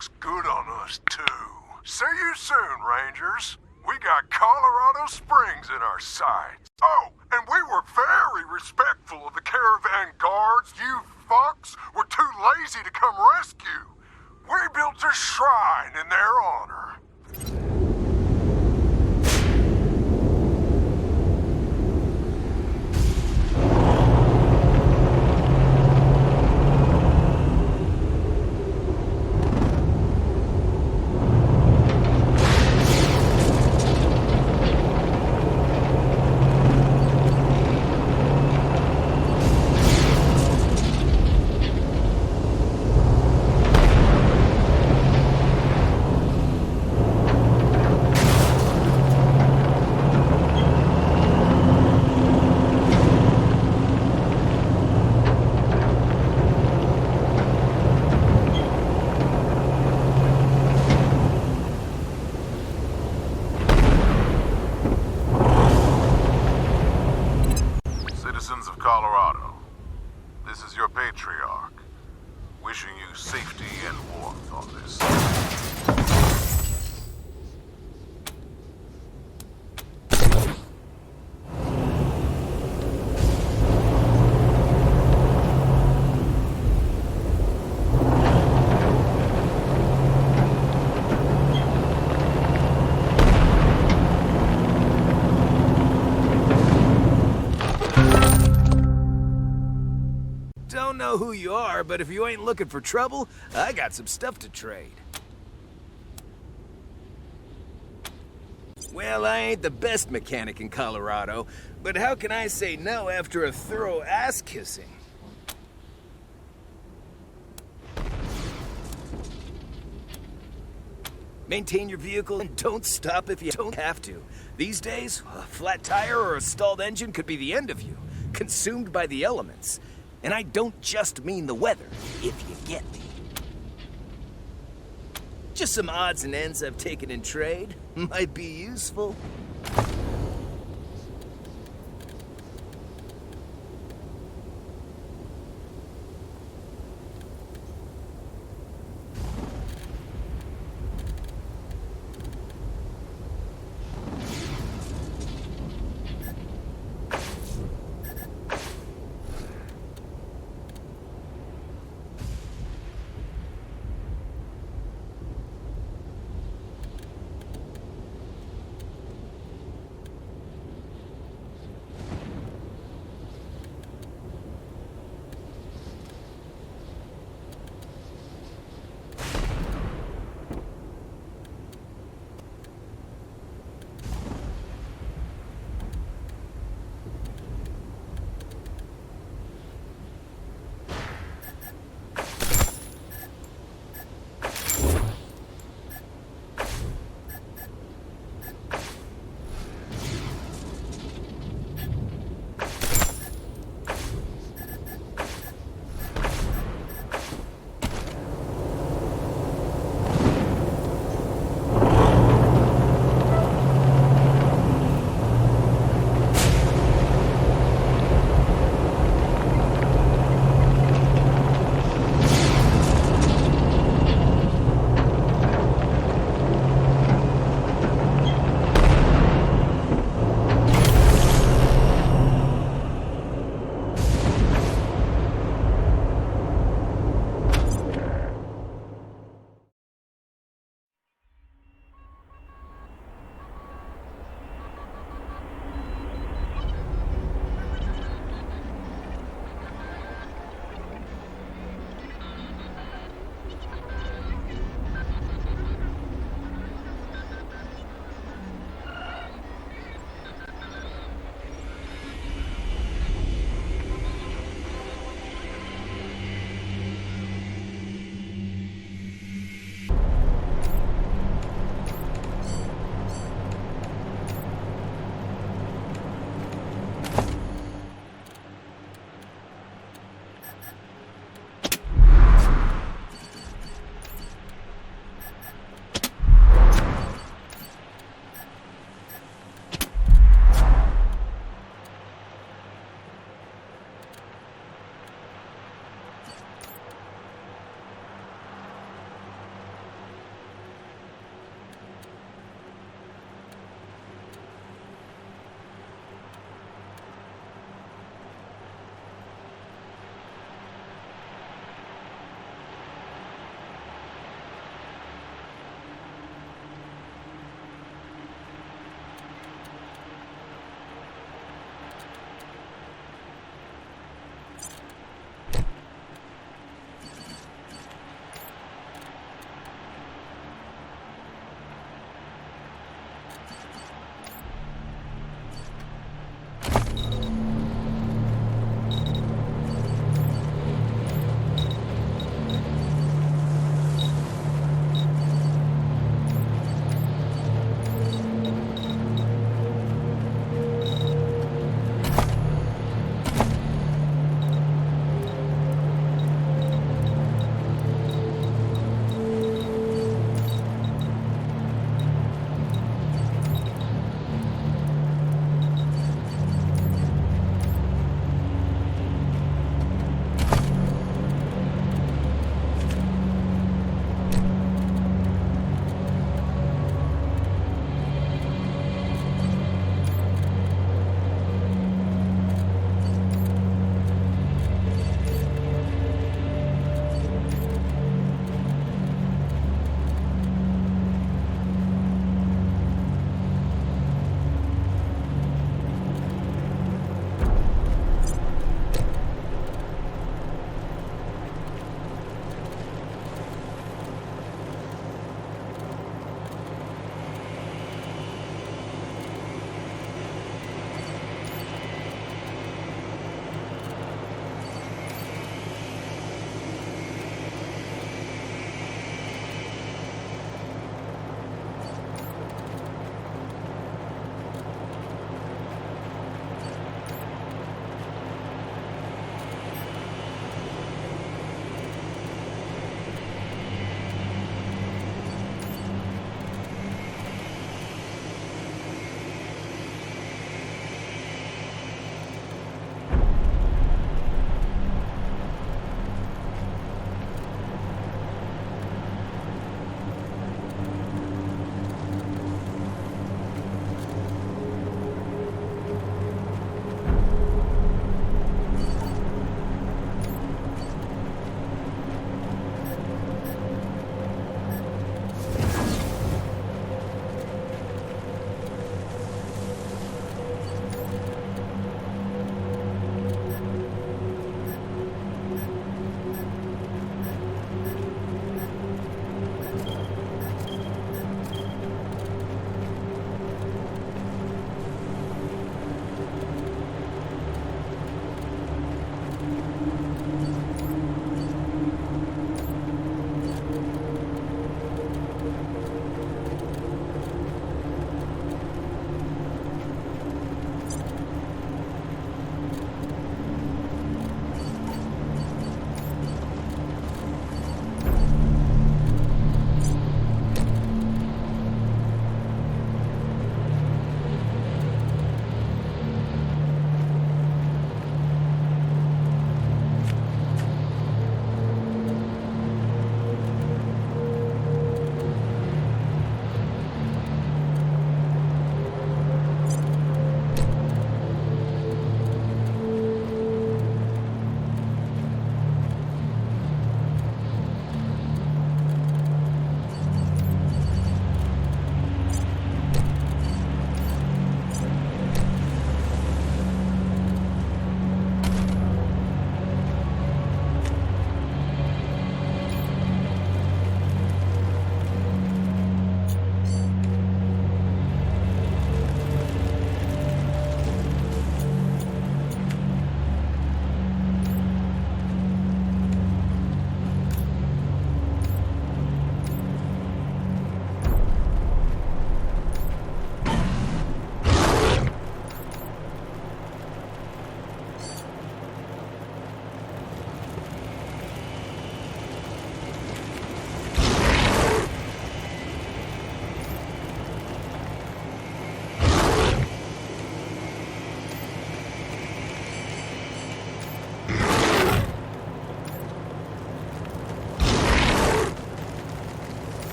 looks good on us, too. See you soon, Rangers. We got Colorado Springs in our sights. Oh, and we were very respectful of the caravan guards. You fucks were too lazy to come rescue. We built a shrine in their honor. Citizens of Colorado, this is your patriarch, wishing you safety and warmth on this. Don't know who you are, but if you ain't looking for trouble, I got some stuff to trade. Well, I ain't the best mechanic in Colorado, but how can I say no after a thorough ass-kissing? Maintain your vehicle and don't stop if you don't have to. These days, a flat tire or a stalled engine could be the end of you, consumed by the elements. And I don't just mean the weather, if you get me. Just some odds and ends I've taken in trade. Might be useful.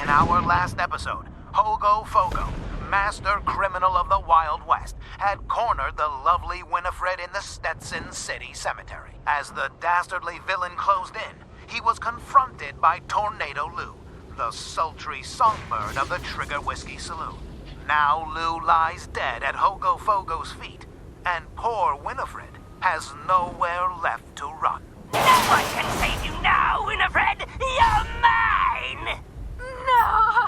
In our last episode, Hogo Fogo, master criminal of the Wild West, had cornered the lovely Winifred in the Stetson City Cemetery. As the dastardly villain closed in, he was confronted by Tornado Lou, the sultry songbird of the Trigger Whiskey Saloon. Now Lou lies dead at Hogo Fogo's feet, and poor Winifred has nowhere left to run. No one can save you now, Winifred! You're mine! No!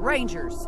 Rangers.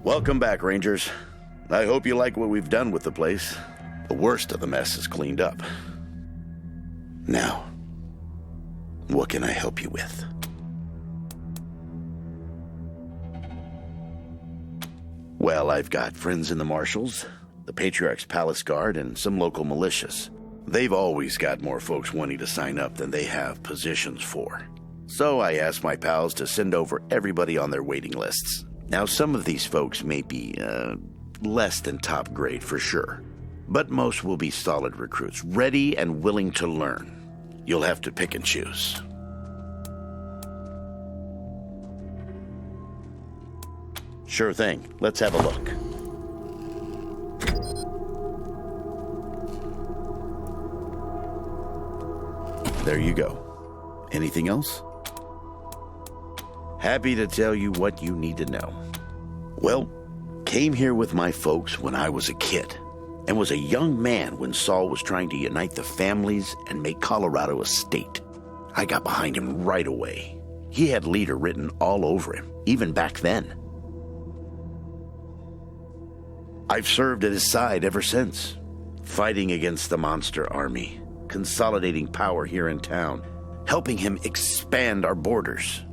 Welcome back, Rangers. I hope you like what we've done with the place. The worst of the mess is cleaned up. Now, what can I help you with? Well, I've got friends in the Marshals, the Patriarch's Palace Guard, and some local militias. They've always got more folks wanting to sign up than they have positions for. So I asked my pals to send over everybody on their waiting lists. Now, some of these folks may be, less than top grade for sure, but most will be solid recruits, ready and willing to learn. You'll have to pick and choose. Sure thing. Let's have a look. There you go. Anything else? Happy to tell you what you need to know. Well, came here with my folks when I was a kid, and was a young man when Saul was trying to unite the families and make Colorado a state. I got behind him right away. He had leader written all over him, even back then. I've served at his side ever since, fighting against the monster army, consolidating power here in town, helping him expand our borders.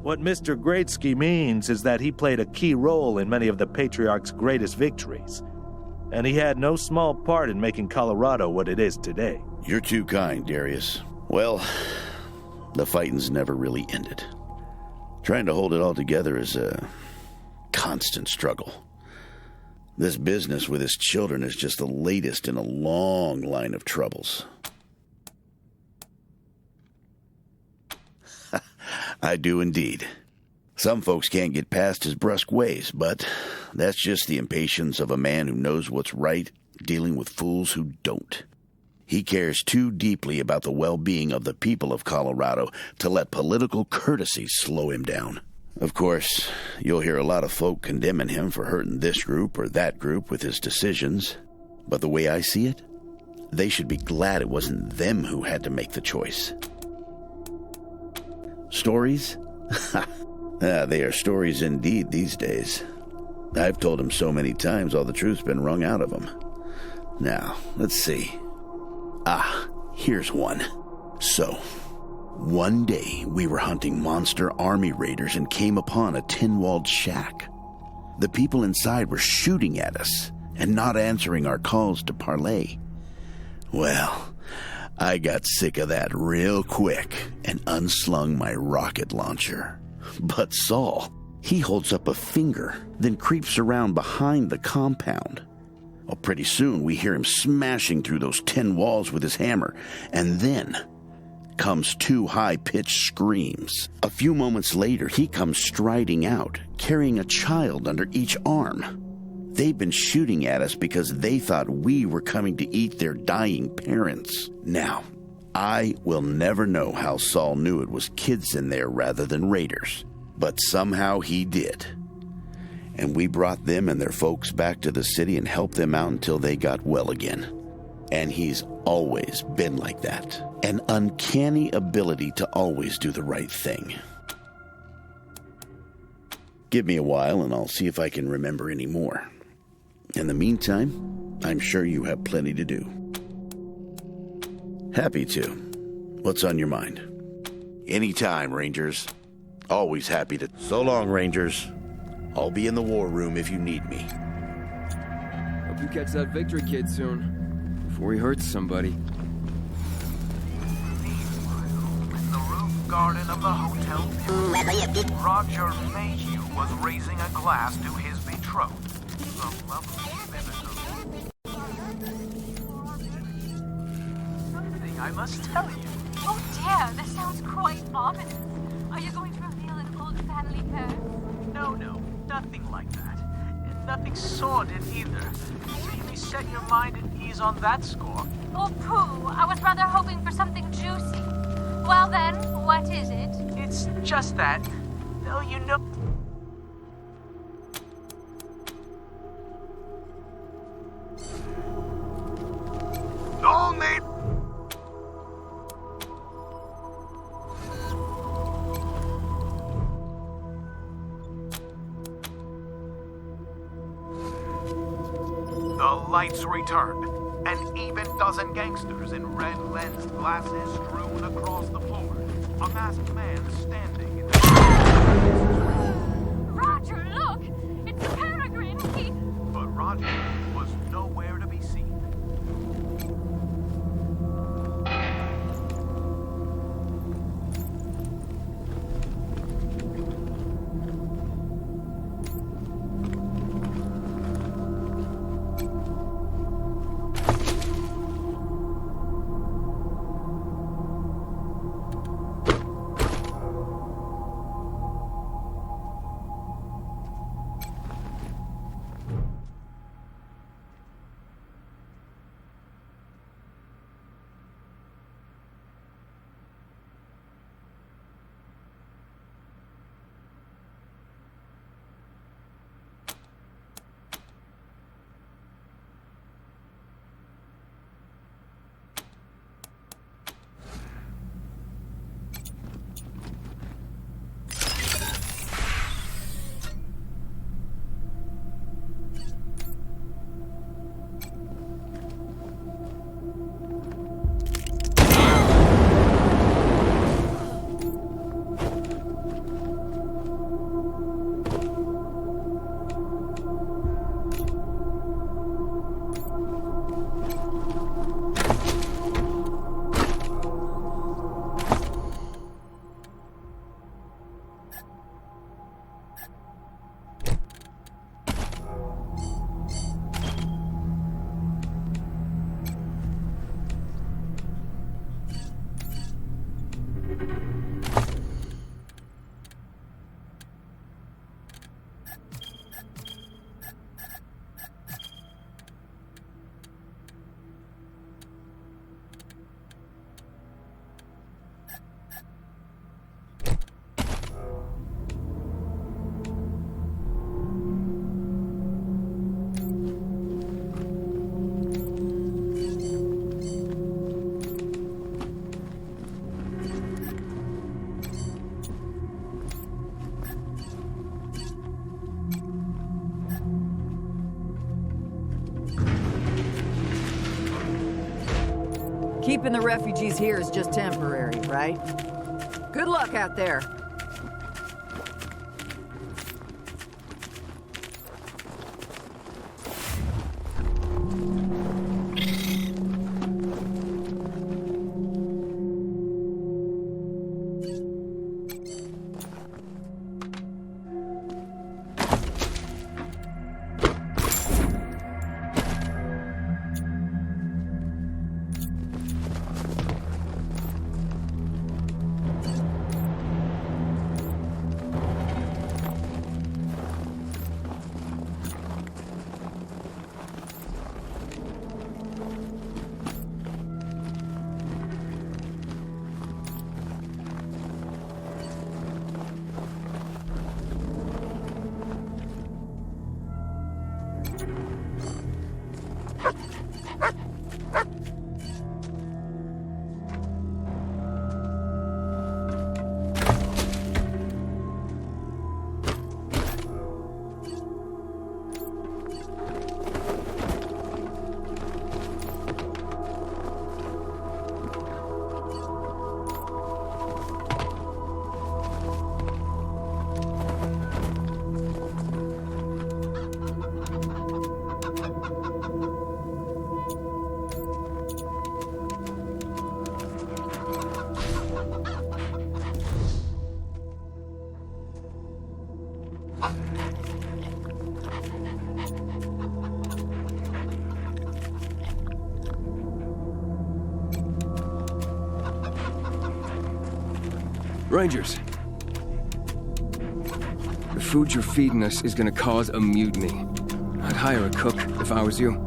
What Mr. Greatsky means is that he played a key role in many of the Patriarch's greatest victories, and he had no small part in making Colorado what it is today. You're too kind, Darius. Well, the fighting's never really ended. Trying to hold it all together is a constant struggle. This business with his children is just the latest in a long line of troubles. I do indeed. Some folks can't get past his brusque ways, but that's just the impatience of a man who knows what's right, dealing with fools who don't. He cares too deeply about the well-being of the people of Colorado to let political courtesy slow him down. Of course, you'll hear a lot of folk condemning him for hurting this group or that group with his decisions, but the way I see it, they should be glad it wasn't them who had to make the choice. Stories? They are stories indeed these days. I've told him so many times all the truth's been wrung out of him. Now, let's see. Here's one. So, one day we were hunting monster army raiders and came upon a tin-walled shack. The people inside were shooting at us and not answering our calls to parley. Well, I got sick of that real quick and unslung my rocket launcher. But Saul, he holds up a finger, then creeps around behind the compound. Well, pretty soon we hear him smashing through those tin walls with his hammer, and then comes two high-pitched screams. A few moments later, he comes striding out, carrying a child under each arm. They've been shooting at us because they thought we were coming to eat their dying parents. Now, I will never know how Saul knew it was kids in there rather than raiders, but somehow he did. And we brought them and their folks back to the city and helped them out until they got well again. And he's always been like that. An uncanny ability to always do the right thing. Give me a while and I'll see if I can remember any more. In the meantime, I'm sure you have plenty to do. Happy to. What's on your mind? Anytime, Rangers. Always happy to. So long, Rangers. I'll be in the war room if you need me. Hope you catch that victory kid soon, before he hurts somebody. In the roof garden of the hotel, Roger Mayhew was raising a glass to his betrothed, the lovely visitor. Something I must tell you. Oh dear, this sounds quite ominous. Are you going to reveal an old family curse? No, nothing like that. And nothing sordid either. So you may set your mind at ease on that score. Oh, pooh. I was rather hoping for something juicy. Well then, what is it? It's just that, though you know... No need. The lights returned. An even dozen gangsters in red lensed glasses strewn across the floor. A masked man standing in the... Roger, look! It's Peregrine! But Roger was nowhere to be seen. Keeping the refugees here is just temporary, right? Good luck out there. Rangers. The food you're feeding us is gonna cause a mutiny. I'd hire a cook if I was you.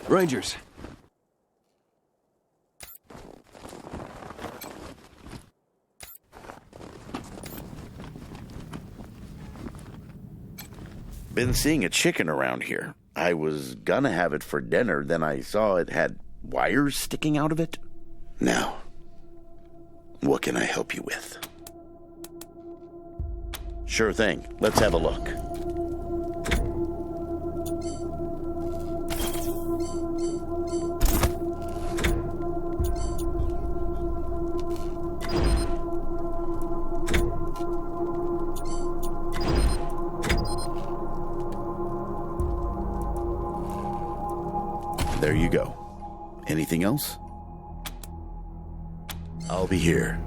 Rangers. Been seeing a chicken around here. I was gonna have it for dinner, then I saw it had wires sticking out of it. Now, what can I help you with? Sure thing. Let's have a look. There you go. Anything else? I'll be here.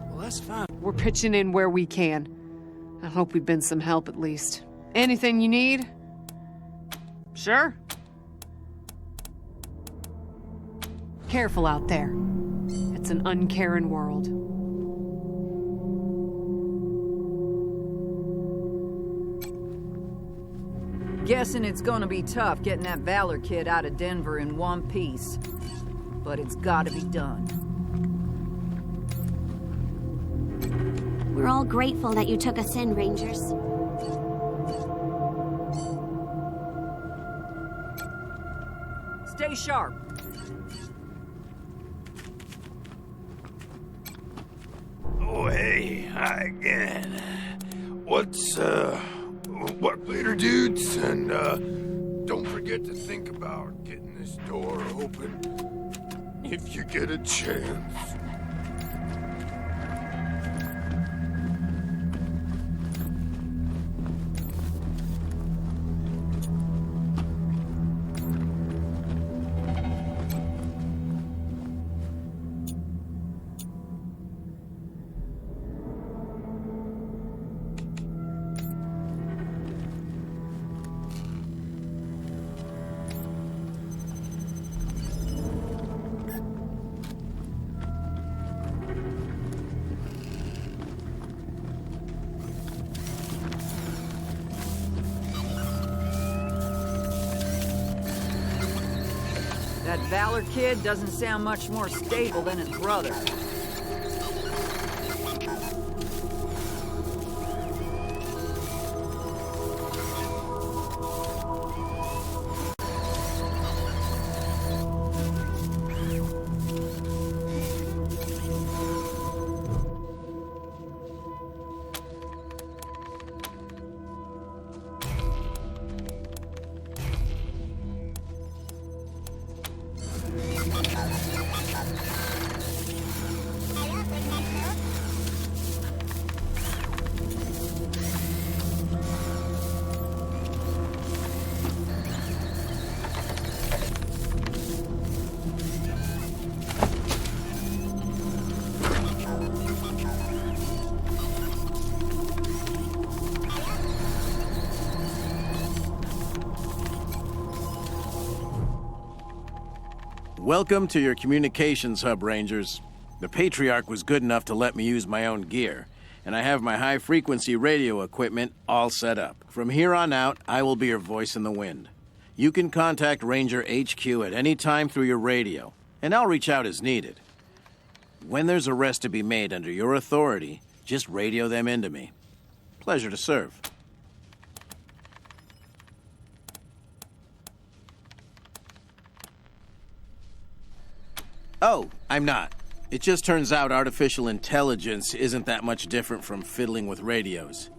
Well, that's fine. We're pitching in where we can. I hope we've been some help at least. Anything you need? Sure. Careful out there. It's an uncaring world. Guessing it's gonna be tough getting that Valor kid out of Denver in one piece. But it's gotta be done. We're all grateful that you took us in, Rangers. Stay sharp. Oh, hey, hi again. What later, dudes? And, don't forget to think about getting this door open if you get a chance. That Valor kid doesn't sound much more stable than his brother. Welcome to your communications hub, Rangers. The Patriarch was good enough to let me use my own gear, and I have my high-frequency radio equipment all set up. From here on out, I will be your voice in the wind. You can contact Ranger HQ at any time through your radio, and I'll reach out as needed. When there's a arrest to be made under your authority, just radio them into me. Pleasure to serve. Oh, I'm not. It just turns out artificial intelligence isn't that much different from fiddling with radios.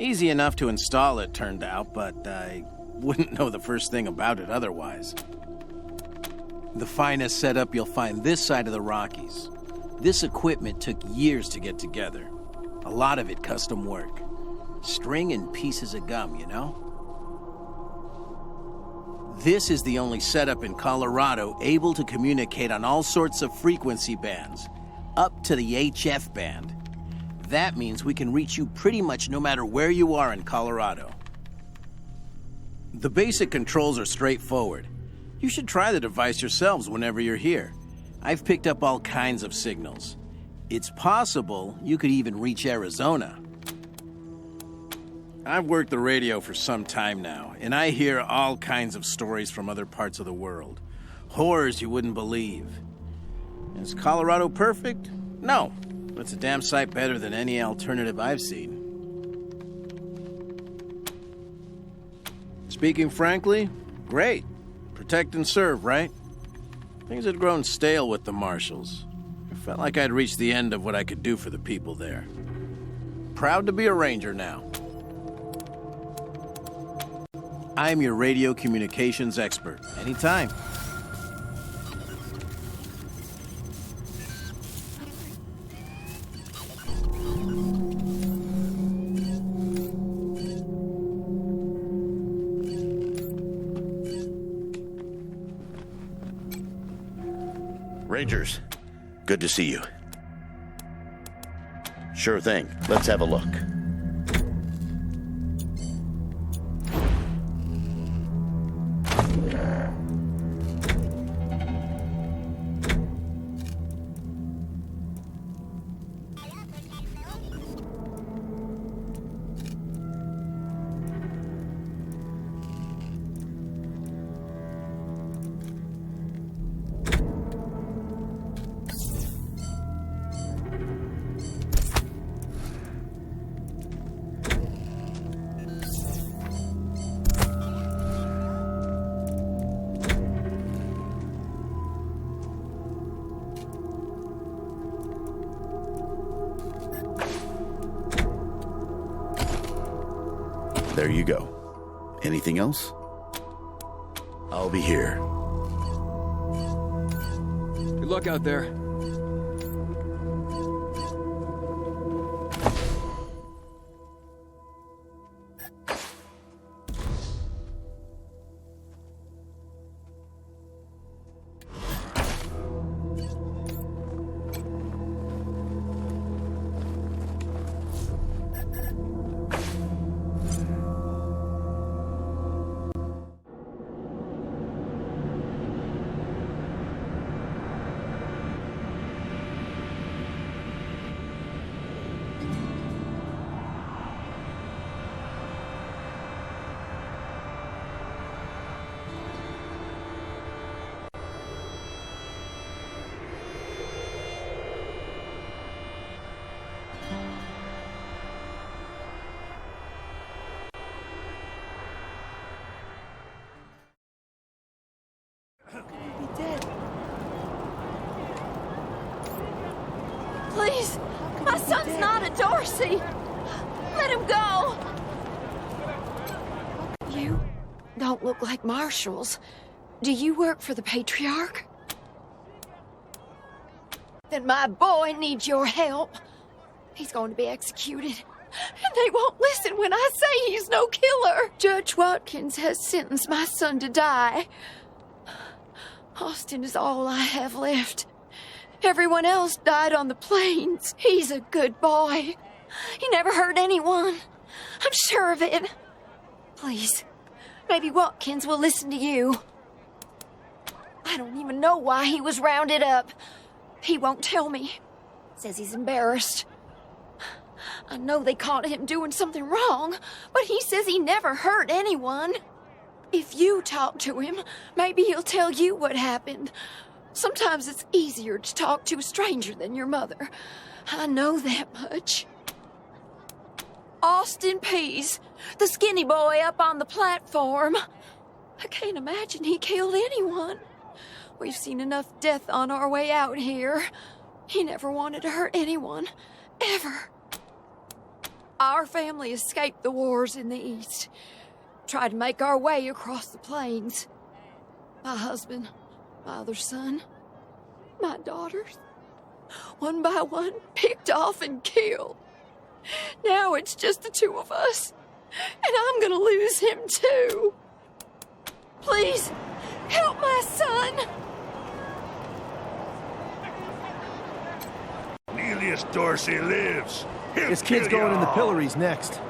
Easy enough to install, it turned out, but I wouldn't know the first thing about it otherwise. The finest setup you'll find this side of the Rockies. This equipment took years to get together. A lot of it custom work. String and pieces of gum, you know? This is the only setup in Colorado able to communicate on all sorts of frequency bands, up to the HF band. That means we can reach you pretty much no matter where you are in Colorado. The basic controls are straightforward. You should try the device yourselves whenever you're here. I've picked up all kinds of signals. It's possible you could even reach Arizona. I've worked the radio for some time now, and I hear all kinds of stories from other parts of the world. Horrors you wouldn't believe. Is Colorado perfect? No, but it's a damn sight better than any alternative I've seen. Speaking frankly, great. Protect and serve, right? Things had grown stale with the Marshals. I felt like I'd reached the end of what I could do for the people there. Proud to be a Ranger now. I'm your radio communications expert. Anytime. Rangers, good to see you. Sure thing. Let's have a look. There you go. Anything else? I'll be here. Good luck out there. My son's not a Dorsey! Let him go! You don't look like marshals. Do you work for the Patriarch? Then my boy needs your help. He's going to be executed. And they won't listen when I say he's no killer. Judge Watkins has sentenced my son to die. Austin is all I have left. Everyone else died on the plains. He's a good boy. He never hurt anyone. I'm sure of it. Please, maybe Watkins will listen to you. I don't even know why he was rounded up. He won't tell me. Says he's embarrassed. I know they caught him doing something wrong, but he says he never hurt anyone. If you talk to him, maybe he'll tell you what happened. Sometimes it's easier to talk to a stranger than your mother. I know that much. Austin Pease, the skinny boy up on the platform. I can't imagine he killed anyone. We've seen enough death on our way out here. He never wanted to hurt anyone, ever. Our family escaped the wars in the East. Tried to make our way across the plains. My husband, my other son, my daughters, one by one, picked off and killed. Now it's just the two of us, and I'm gonna lose him too. Please, help my son! Cornelius Dorsey lives. This kid's going in the pillories next.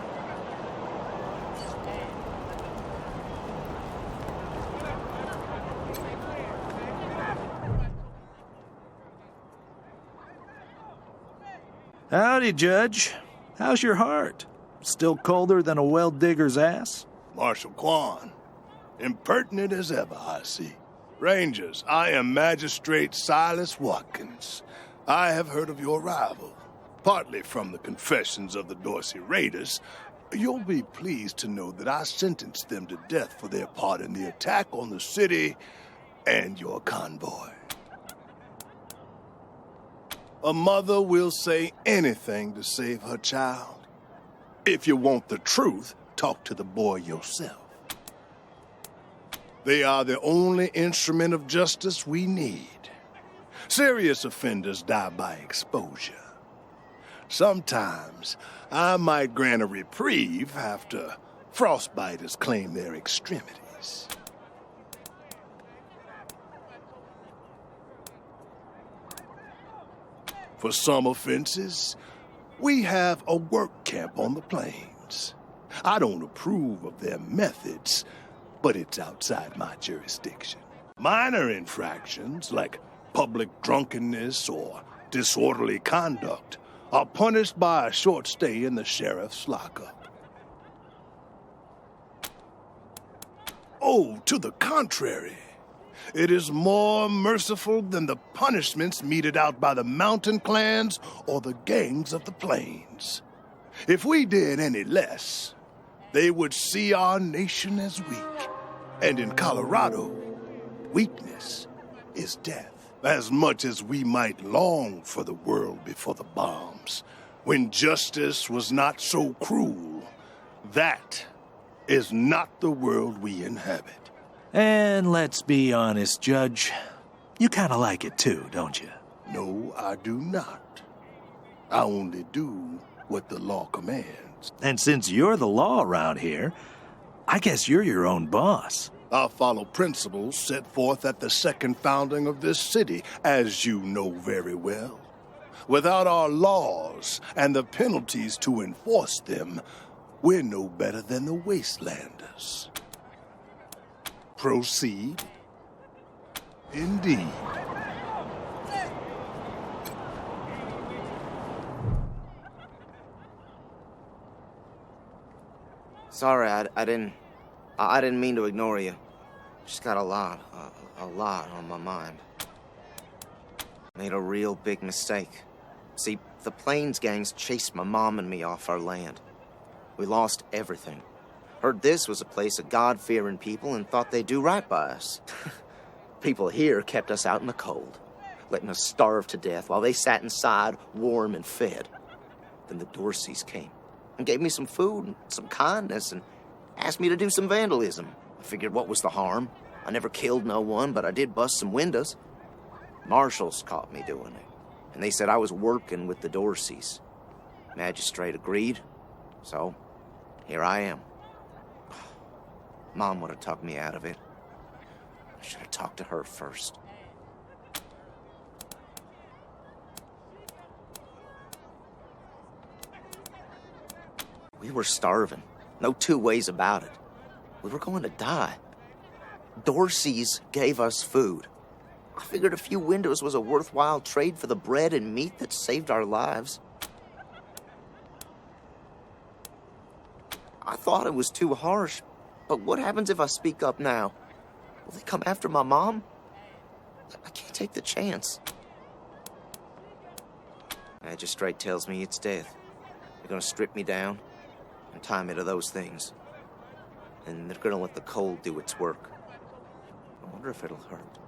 Howdy, Judge. How's your heart? Still colder than a well digger's ass? Marshal Quan. Impertinent as ever, I see. Rangers, I am Magistrate Silas Watkins. I have heard of your arrival, partly from the confessions of the Dorsey Raiders. You'll be pleased to know that I sentenced them to death for their part in the attack on the city and your convoy. A mother will say anything to save her child. If you want the truth, talk to the boy yourself. They are the only instrument of justice we need. Serious offenders die by exposure. Sometimes I might grant a reprieve after frostbiters claim their extremities. For some offenses, we have a work camp on the plains. I don't approve of their methods, but it's outside my jurisdiction. Minor infractions, like public drunkenness or disorderly conduct, are punished by a short stay in the sheriff's lockup. Oh, to the contrary. It is more merciful than the punishments meted out by the mountain clans or the gangs of the plains. If we did any less, they would see our nation as weak. And in Colorado, weakness is death. As much as we might long for the world before the bombs, when justice was not so cruel, that is not the world we inhabit. And let's be honest, Judge. You kind of like it too, don't you? No, I do not. I only do what the law commands. And since you're the law around here, I guess you're your own boss. I follow principles set forth at the second founding of this city, as you know very well. Without our laws and the penalties to enforce them, we're no better than the Wastelanders. Proceed. Indeed. Sorry, I didn't mean to ignore you. Just got a lot on my mind. Made a real big mistake. See, the Plains gangs chased my mom and me off our land. We lost everything. Heard this was a place of God-fearing people and thought they'd do right by us. People here kept us out in the cold, letting us starve to death while they sat inside, warm and fed. Then the Dorseys came and gave me some food and some kindness and asked me to do some vandalism. I figured what was the harm? I never killed no one, but I did bust some windows. Marshals caught me doing it, and they said I was working with the Dorseys. Magistrate agreed, so here I am. Mom would have talked me out of it. I should have talked to her first. We were starving. No two ways about it. We were going to die. Dorseys gave us food. I figured a few windows was a worthwhile trade for the bread and meat that saved our lives. I thought it was too harsh, but what happens if I speak up now? Will they come after my mom? I can't take the chance. Magistrate tells me it's death. They're gonna strip me down and tie me to those things. And they're gonna let the cold do its work. I wonder if it'll hurt.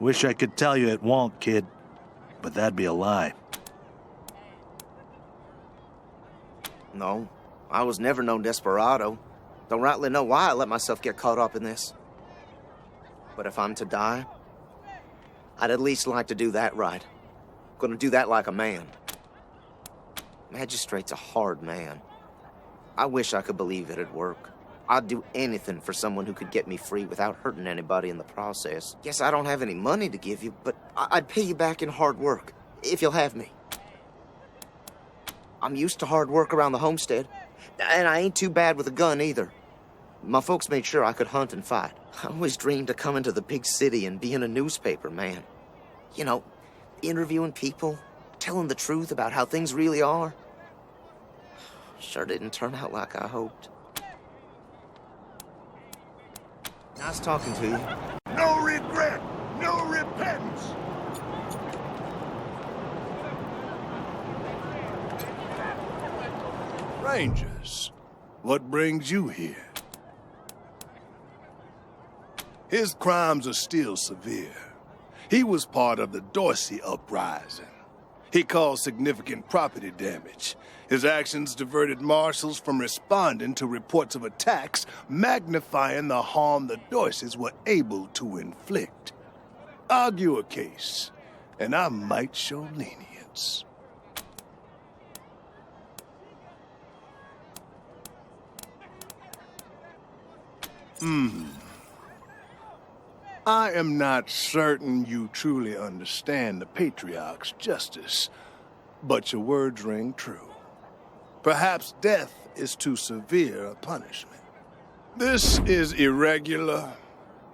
Wish I could tell you it won't, kid, but that'd be a lie. No, I was never no desperado. Don't rightly know why I let myself get caught up in this. But if I'm to die, I'd at least like to do that right. Gonna do that like a man. Magistrate's a hard man. I wish I could believe it'd work. I'd do anything for someone who could get me free without hurting anybody in the process. Guess I don't have any money to give you, but I'd pay you back in hard work, if you'll have me. I'm used to hard work around the homestead, and I ain't too bad with a gun either. My folks made sure I could hunt and fight. I always dreamed of coming to the big city and being a newspaper man. You know, interviewing people, telling the truth about how things really are. Sure didn't turn out like I hoped. Nice talking to you. No regret, no repentance. Rangers, what brings you here? His crimes are still severe. He was part of the Dorsey uprising. He caused significant property damage. His actions diverted marshals from responding to reports of attacks, magnifying the harm the Dorseys were able to inflict. Argue a case, and I might show lenience. I am not certain you truly understand the Patriarch's justice, but your words ring true. Perhaps death is too severe a punishment. This is irregular,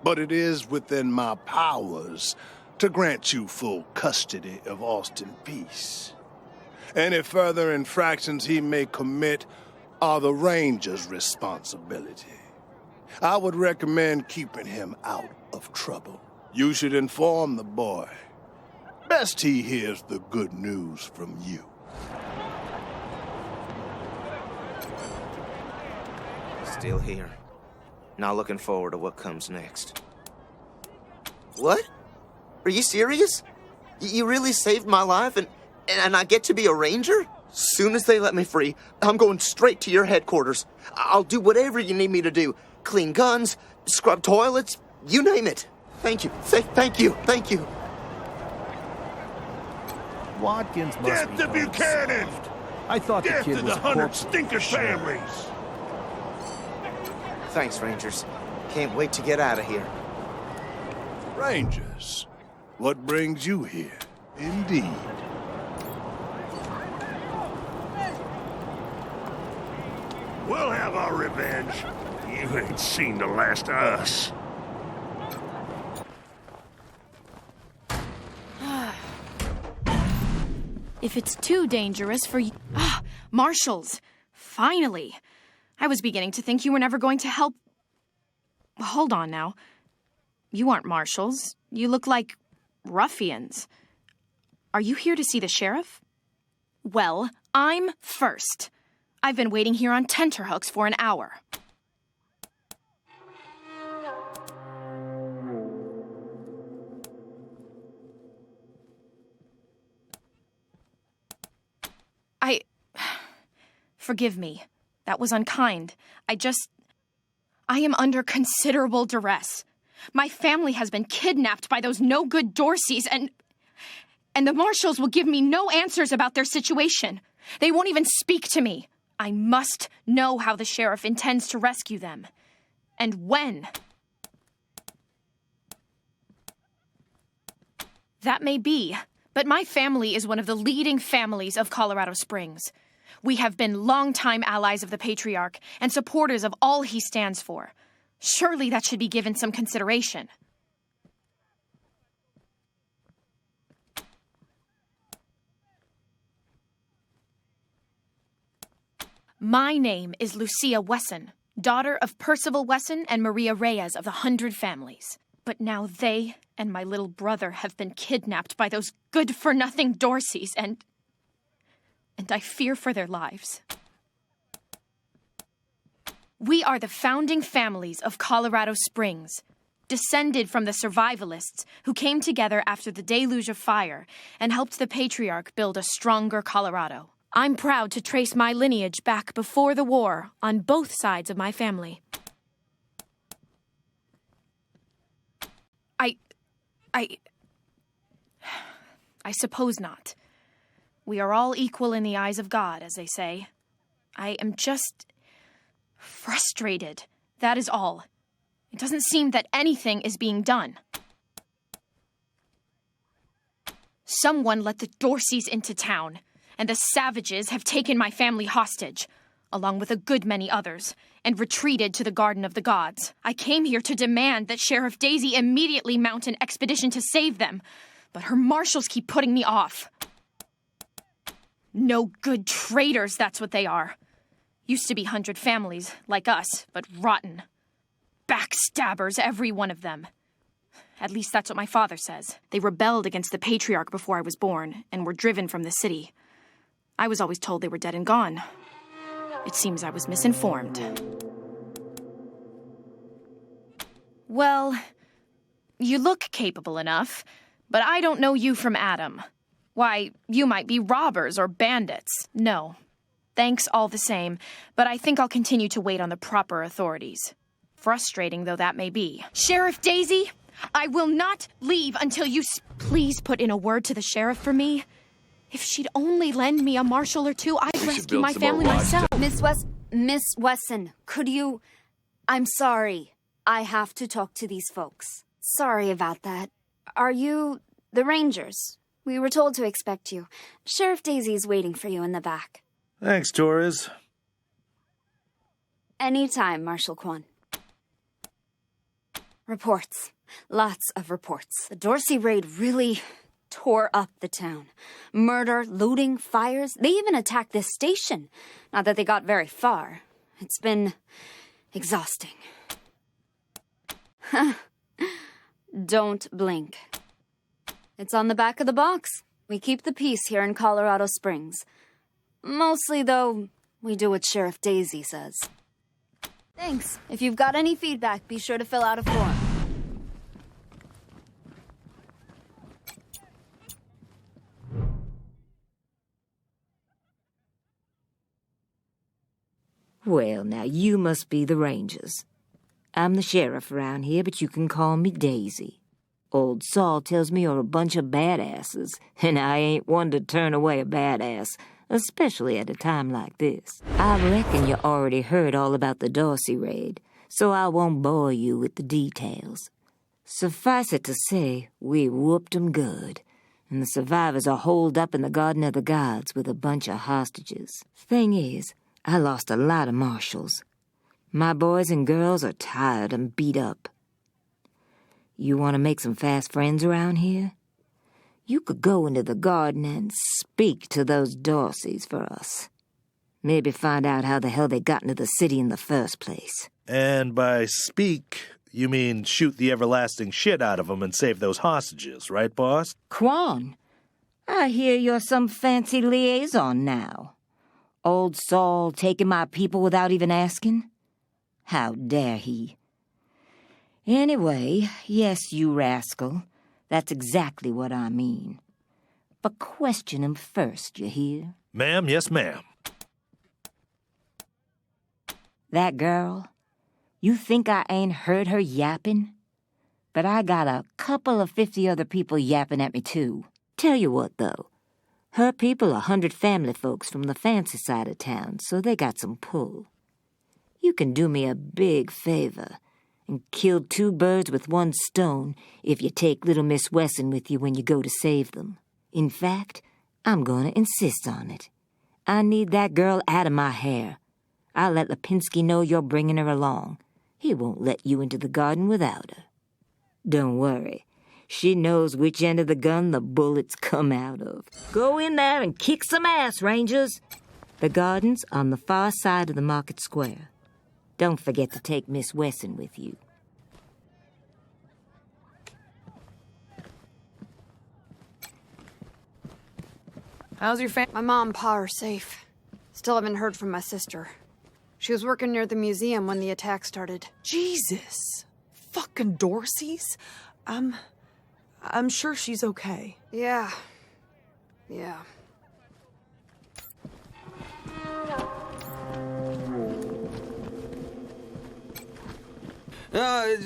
but it is within my powers to grant you full custody of Austin Peace. Any further infractions he may commit are the Ranger's responsibility. I would recommend keeping him out of trouble. You should inform the boy. Best he hears the good news from you. Still here. Not looking forward to what comes next. What? Are you serious? You really saved my life and I get to be a ranger? Soon as they let me free, I'm going straight to your headquarters. I'll do whatever you need me to do. Clean guns, scrub toilets, you name it. Thank you. Thank you. Thank you. Watkins must Death be to going Buchanan! soft. I thought Death the kid to was the a 100 corpse. stinker Sure. families! Thanks, Rangers. Can't wait to get out of here. Rangers, what brings you here? Indeed. We'll have our revenge. You ain't seen the last of us. If it's too dangerous for you... Marshals! Finally! I was beginning to think you were never going to help... Hold on now. You aren't marshals. You look like ruffians. Are you here to see the sheriff? Well, I'm first. I've been waiting here on tenterhooks for an hour. Forgive me. That was unkind. I am under considerable duress. My family has been kidnapped by those no-good Dorseys, and the marshals will give me no answers about their situation. They won't even speak to me. I must know how the sheriff intends to rescue them. And when. That may be, but my family is one of the leading families of Colorado Springs. We have been longtime allies of the Patriarch and supporters of all he stands for. Surely that should be given some consideration. My name is Lucia Wesson, daughter of Percival Wesson and Maria Reyes of the 100 Families. But now they and my little brother have been kidnapped by those good-for-nothing Dorseys, and I fear for their lives. We are the founding families of Colorado Springs, descended from the survivalists who came together after the deluge of fire and helped the Patriarch build a stronger Colorado. I'm proud to trace my lineage back before the war on both sides of my family. I suppose not. We are all equal in the eyes of God, as they say. I am just frustrated. That is all. It doesn't seem that anything is being done. Someone let the Dorseys into town, and the savages have taken my family hostage, along with a good many others, and retreated to the Garden of the Gods. I came here to demand that Sheriff Daisy immediately mount an expedition to save them, but her marshals keep putting me off. No good traitors, that's what they are. Used to be 100 families, like us, but rotten. Backstabbers, every one of them. At least that's what my father says. They rebelled against the Patriarch before I was born, and were driven from the city. I was always told they were dead and gone. It seems I was misinformed. Well, you look capable enough, but I don't know you from Adam. Why, you might be robbers or bandits. No. Thanks all the same, but I think I'll continue to wait on the proper authorities. Frustrating though that may be. Sheriff Daisy, I will not leave until you please put in a word to the sheriff for me. If she'd only lend me a marshal or two, I'd rescue my family myself. Miss Wesson, could you... I'm sorry. I have to talk to these folks. Sorry about that. Are you the Rangers? We were told to expect you. Sheriff Daisy's waiting for you in the back. Thanks, Torres. Anytime, Marshal Quan. Reports. Lots of reports. The Dorsey raid really tore up the town. Murder, looting, fires. They even attacked this station. Not that they got very far. It's been exhausting. Don't blink. It's on the back of the box. We keep the peace here in Colorado Springs. Mostly, though, we do what Sheriff Daisy says. Thanks. If you've got any feedback, be sure to fill out a form. Well, now, you must be the Rangers. I'm the sheriff around here, but you can call me Daisy. Old Saul tells me you're a bunch of badasses, and I ain't one to turn away a badass, especially at a time like this. I reckon you already heard all about the Dorsey raid, so I won't bore you with the details. Suffice it to say, we whooped 'em good, and the survivors are holed up in the Garden of the Gods with a bunch of hostages. Thing is, I lost a lot of marshals. My boys and girls are tired and beat up. You want to make some fast friends around here? You could go into the garden and speak to those Dorseys for us. Maybe find out how the hell they got into the city in the first place. And by speak, you mean shoot the everlasting shit out of them and save those hostages, right, boss? Quan, I hear you're some fancy liaison now. Old Saul taking my people without even asking? How dare he? Anyway, yes, you rascal. That's exactly what I mean. But question him first, you hear? Ma'am, yes, ma'am. That girl, you think I ain't heard her yapping? But I got a couple of 50 other people yapping at me, too. Tell you what, though. Her people are 100 family folks from the fancy side of town, so they got some pull. You can do me a big favor and kill 2 birds with 1 stone if you take little Miss Wesson with you when you go to save them. In fact, I'm going to insist on it. I need that girl out of my hair. I'll let Lipinski know you're bringing her along. He won't let you into the garden without her. Don't worry. She knows which end of the gun the bullets come out of. Go in there and kick some ass, Rangers. The garden's on the far side of the market square. Don't forget to take Miss Wesson with you. How's your My mom and pa are safe. Still haven't heard from my sister. She was working near the museum when the attack started. Jesus. Fucking Dorseys? I'm sure she's okay. Yeah.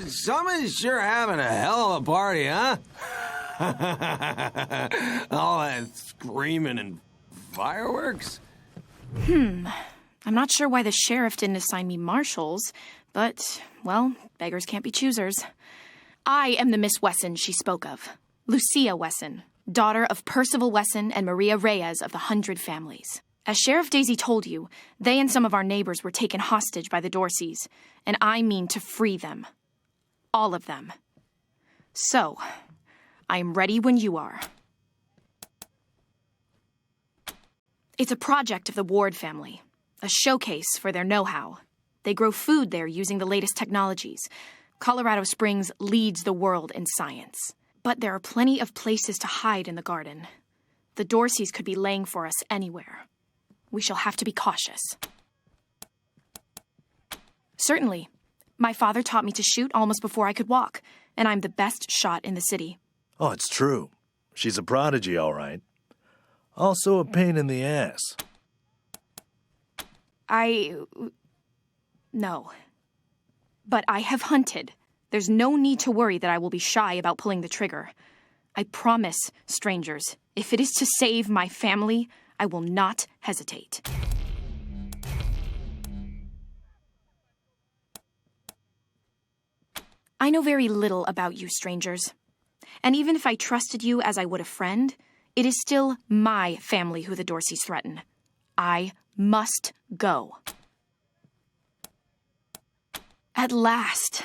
Someone's sure having a hell of a party, huh? All that screaming and fireworks? I'm not sure why the sheriff didn't assign me marshals, but, well, beggars can't be choosers. I am the Miss Wesson she spoke of. Lucia Wesson, daughter of Percival Wesson and Maria Reyes of the 100 Families. As Sheriff Daisy told you, they and some of our neighbors were taken hostage by the Dorseys, and I mean to free them. All of them. So, I am ready when you are. It's a project of the Ward family, a showcase for their know-how. They grow food there using the latest technologies. Colorado Springs leads the world in science. But there are plenty of places to hide in the garden. The Dorseys could be laying for us anywhere. We shall have to be cautious. Certainly. My father taught me to shoot almost before I could walk, and I'm the best shot in the city. Oh, it's true. She's a prodigy, all right. Also a pain in the ass. No. But I have hunted. There's no need to worry that I will be shy about pulling the trigger. I promise, strangers, if it is to save my family, I will not hesitate. I know very little about you, strangers. And even if I trusted you as I would a friend, it is still my family who the Dorseys threaten. I must go. At last.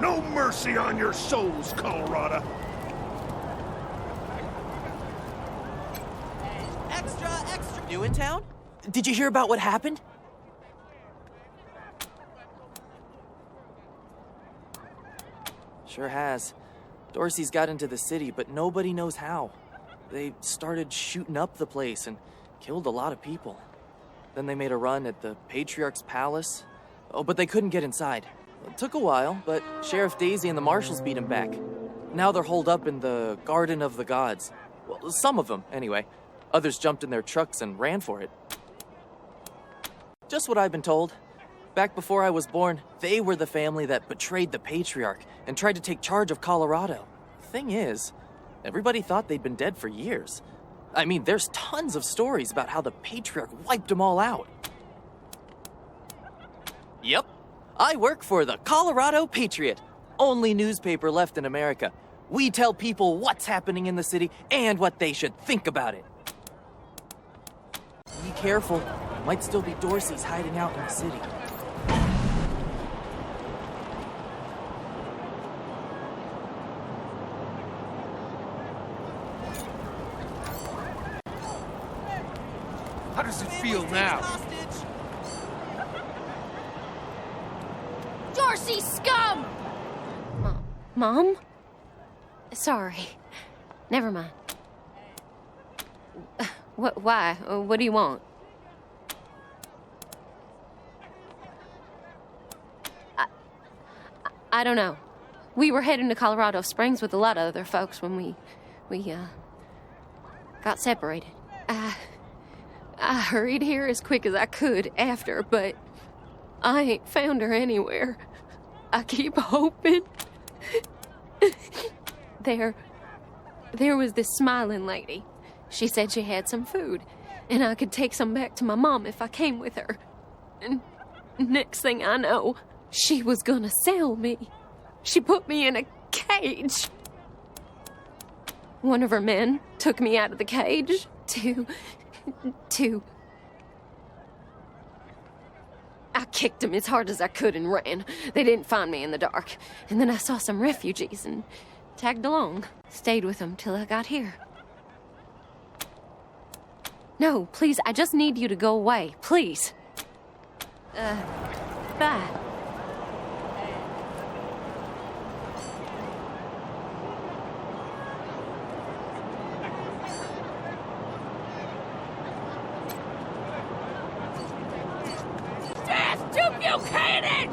No mercy on your souls, Colorado. Extra. New in town? Did you hear about what happened? Sure has. Dorsey's got into the city, but nobody knows how. They started shooting up the place and killed a lot of people. Then they made a run at the Patriarch's palace. Oh, but they couldn't get inside. It took a while, but Sheriff Daisy and the marshals beat him back. Now they're holed up in the Garden of the Gods. Well, some of them, anyway. Others jumped in their trucks and ran for it. Just what I've been told. Back before I was born, they were the family that betrayed the Patriarch and tried to take charge of Colorado. Thing is, everybody thought they'd been dead for years. I mean, there's tons of stories about how the Patriarch wiped them all out. Yep, I work for the Colorado Patriot, only newspaper left in America. We tell people what's happening in the city and what they should think about it. Be careful, might still be Dorseys hiding out in the city. How does it feel now? Dorsey scum! Mom? Sorry. Never mind. Why? What do you want? I don't know. We were heading to Colorado Springs with a lot of other folks when we got separated. I hurried here as quick as I could after, but I ain't found her anywhere. I keep hoping. There was this smiling lady. She said she had some food, and I could take some back to my mom if I came with her. And next thing I know, she was gonna sell me. She put me in a cage. One of her men took me out of the cage to... I kicked him as hard as I could and ran. They didn't find me in the dark. And then I saw some refugees and tagged along. Stayed with them till I got here. No, please, I just need you to go away. Please. Bye.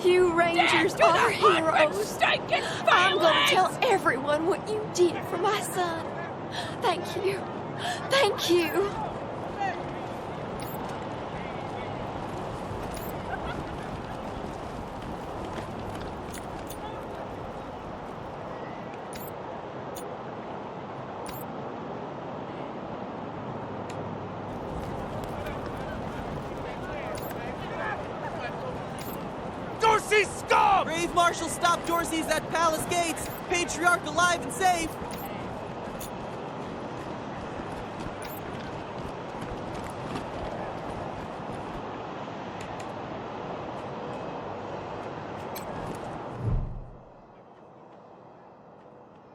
You Rangers are heroes. I'm gonna tell everyone what you did for my son. Thank you. Thank you. Dorsey scum! Brave Marshal stopped Dorsey's at Palace Gates. Patriarch alive and safe.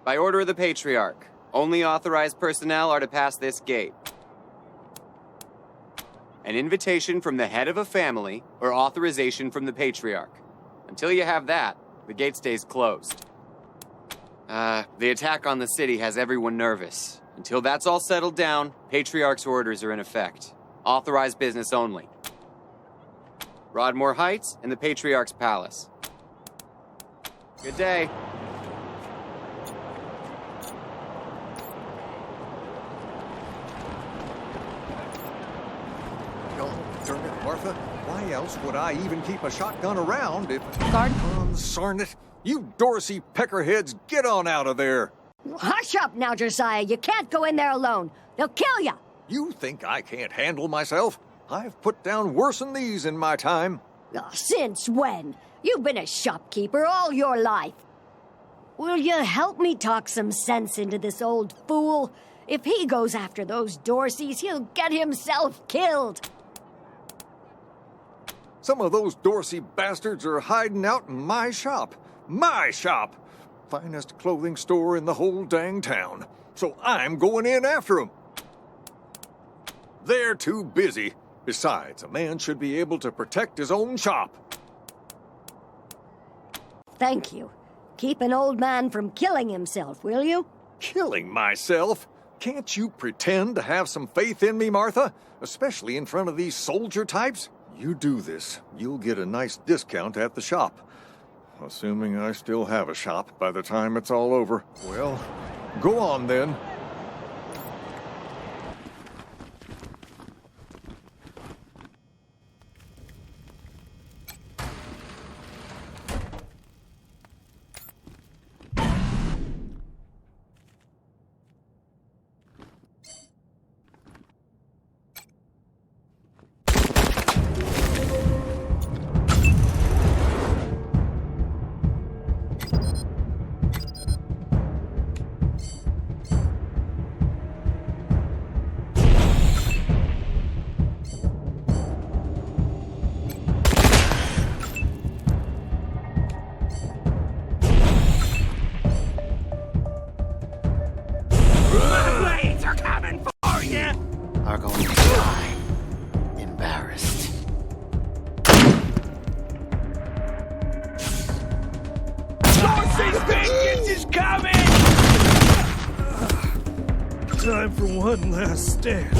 By order of the Patriarch, only authorized personnel are to pass this gate. An invitation from the head of a family or authorization from the Patriarch. Until you have that, the gate stays closed. The attack on the city has everyone nervous. Until that's all settled down, Patriarch's orders are in effect. Authorized business only. Broadmoor Heights and the Patriarch's Palace. Good day. Darn it, Martha. Why else would I even keep a shotgun around if... Guard. Consarn it. You Dorsey peckerheads, get on out of there. Hush up now, Josiah. You can't go in there alone. They'll kill you. You think I can't handle myself? I've put down worse than these in my time. Since when? You've been a shopkeeper all your life. Will you help me talk some sense into this old fool? If he goes after those Dorseys, he'll get himself killed. Some of those Dorsey bastards are hiding out in my shop. My shop! Finest clothing store in the whole dang town. So I'm going in after them. They're too busy. Besides, a man should be able to protect his own shop. Thank you. Keep an old man from killing himself, will you? Killing myself? Can't you pretend to have some faith in me, Martha? Especially in front of these soldier types? You do this, you'll get a nice discount at the shop. Assuming I still have a shop by the time it's all over. Well, go on then. Are going to die. Embarrassed. Dorsey's vengeance is coming! Time for one last stand.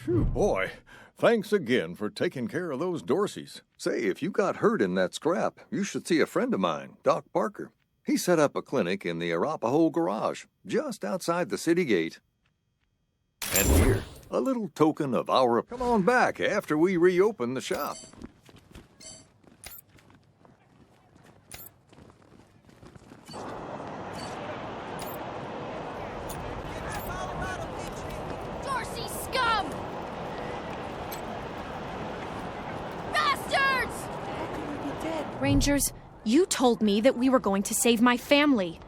Phew, boy. Thanks again for taking care of those Dorseys. Say, if you got hurt in that scrap, you should see a friend of mine, Doc Parker. He set up a clinic in the Arapahoe garage, just outside the city gate. And here, a little token of our... Come on back after we reopen the shop. Dorsey scum! Bastards! Rangers, you told me that we were going to save my family.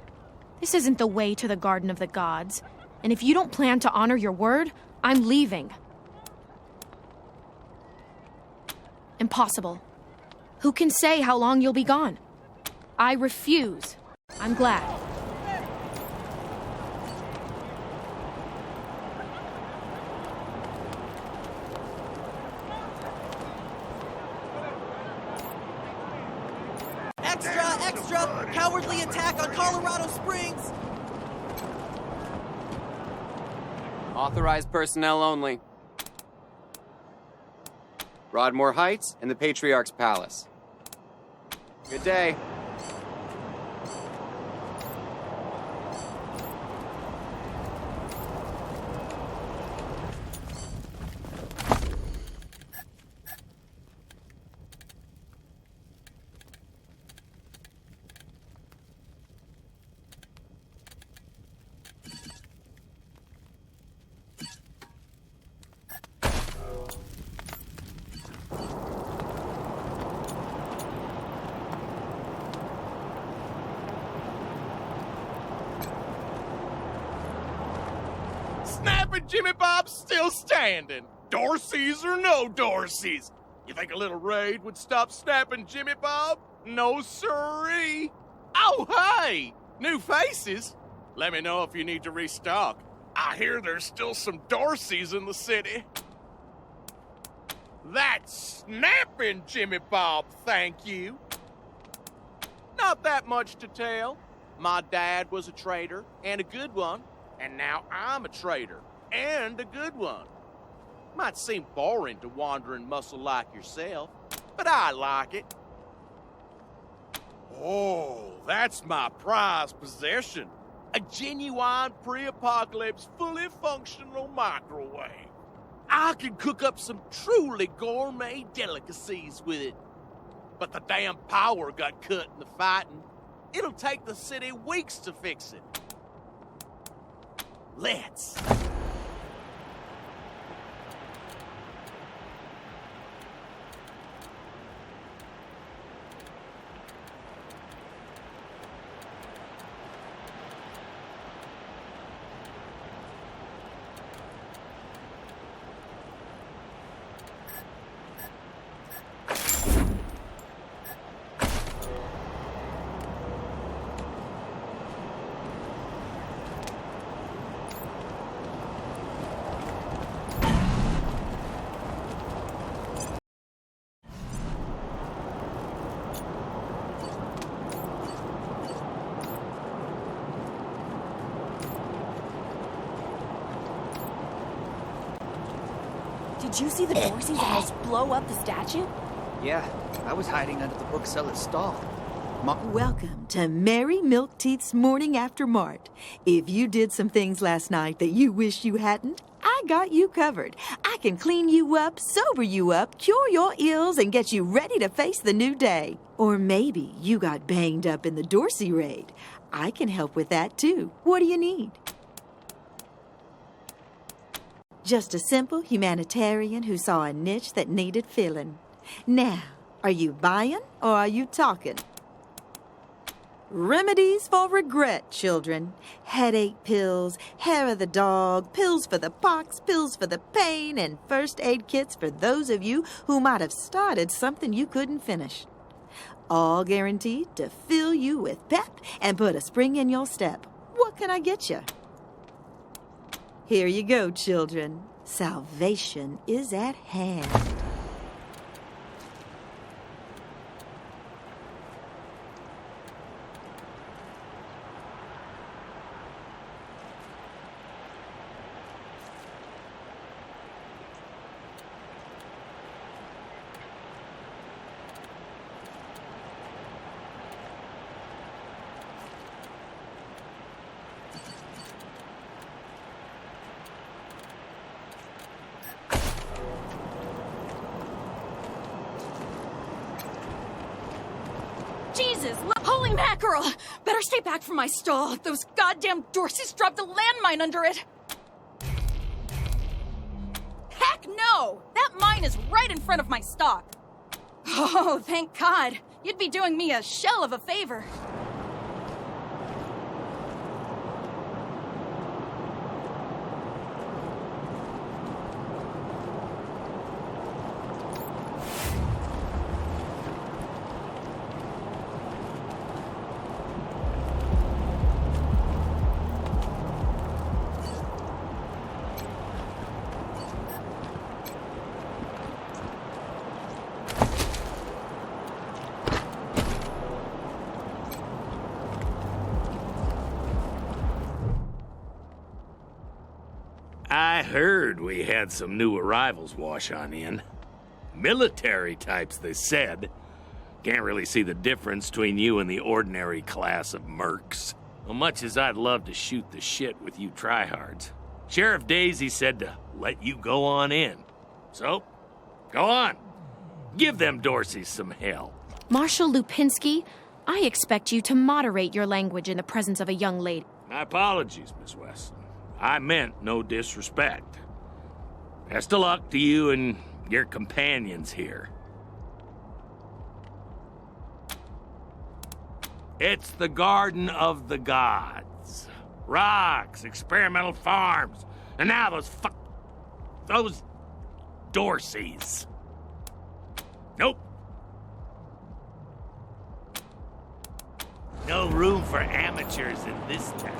This isn't the way to the Garden of the Gods. And if you don't plan to honor your word, I'm leaving. Impossible. Who can say how long you'll be gone? I refuse. I'm glad. Extra! Cowardly attack on Colorado Springs! Authorized personnel only. Broadmoor Heights and the Patriarch's Palace. Good day. Snapping Jimmy Bob's still standing. Dorseys or no Dorseys? You think a little raid would stop snapping Jimmy Bob? No siree. Oh, hey! New faces? Let me know if you need to restock. I hear there's still some Dorseys in the city. That's snapping Jimmy Bob, thank you. Not that much to tell. My dad was a trader, and a good one. And now I'm a trader, and a good one. Might seem boring to wandering muscle like yourself, but I like it. Oh, that's my prized possession. A genuine pre-apocalypse, fully functional microwave. I can cook up some truly gourmet delicacies with it. But the damn power got cut in the fighting. It'll take the city weeks to fix it. Let's. Did you see the Dorseys almost blow up the statue? Yeah, I was hiding under the bookseller's stall. Welcome to Mary Milkteeth's Morning After Mart. If you did some things last night that you wish you hadn't, I got you covered. I can clean you up, sober you up, cure your ills, and get you ready to face the new day. Or maybe you got banged up in the Dorsey raid. I can help with that too. What do you need? Just a simple humanitarian who saw a niche that needed filling. Now, are you buying or are you talking? Remedies for regret, children. Headache pills, hair of the dog, pills for the pox, pills for the pain, and first aid kits for those of you who might have started something you couldn't finish. All guaranteed to fill you with pep and put a spring in your step. What can I get you? Here you go, children. Salvation is at hand. Jesus! Holy mackerel! Better stay back from my stall. Those goddamn Dorseys dropped a landmine under it. Heck no! That mine is right in front of my stock. Oh, thank God. You'd be doing me a shell of a favor. I heard we had some new arrivals wash on in. Military types, they said. Can't really see the difference between you and the ordinary class of mercs. Well, much as I'd love to shoot the shit with you tryhards, Sheriff Daisy said to let you go on in. So, go on. Give them Dorseys some hell. Marshal Lupinski, I expect you to moderate your language in the presence of a young lady. My apologies, Miss Weston. I meant no disrespect. Best of luck to you and your companions here. It's the Garden of the Gods. Rocks, experimental farms, and now those Dorseys. Nope. No room for amateurs in this town.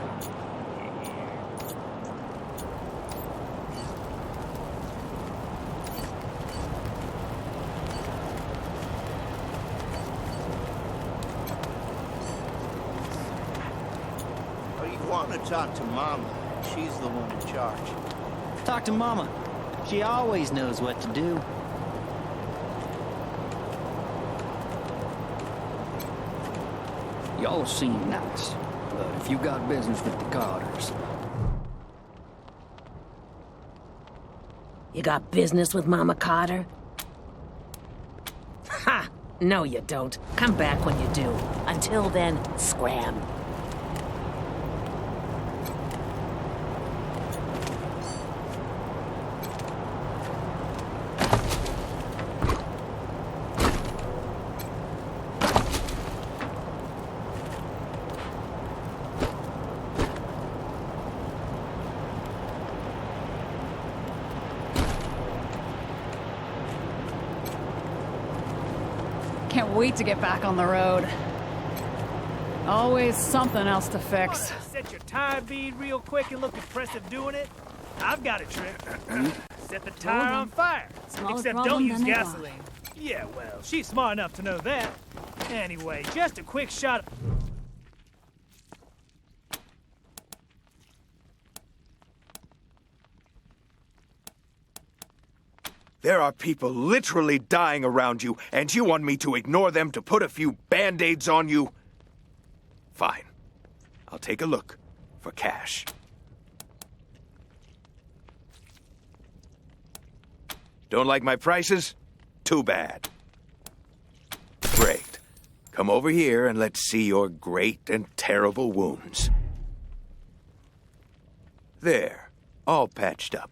Want to talk to Mama. She's the one in charge. Talk to Mama. She always knows what to do. Y'all seem nice, but if you got business with the Carters... You got business with Mama Carter? Ha! No, you don't. Come back when you do. Until then, scram. Can't wait to get back on the road. Always something else to fix. Set your tire bead real quick and look impressive doing it. I've got a trick. Set the tire on fire. Except don't use gasoline. Yeah, well, she's smart enough to know that. Anyway, just a quick shot. There are people literally dying around you, and you want me to ignore them to put a few band-aids on you? Fine. I'll take a look for cash. Don't like my prices? Too bad. Great. Come over here and let's see your great and terrible wounds. There. All patched up.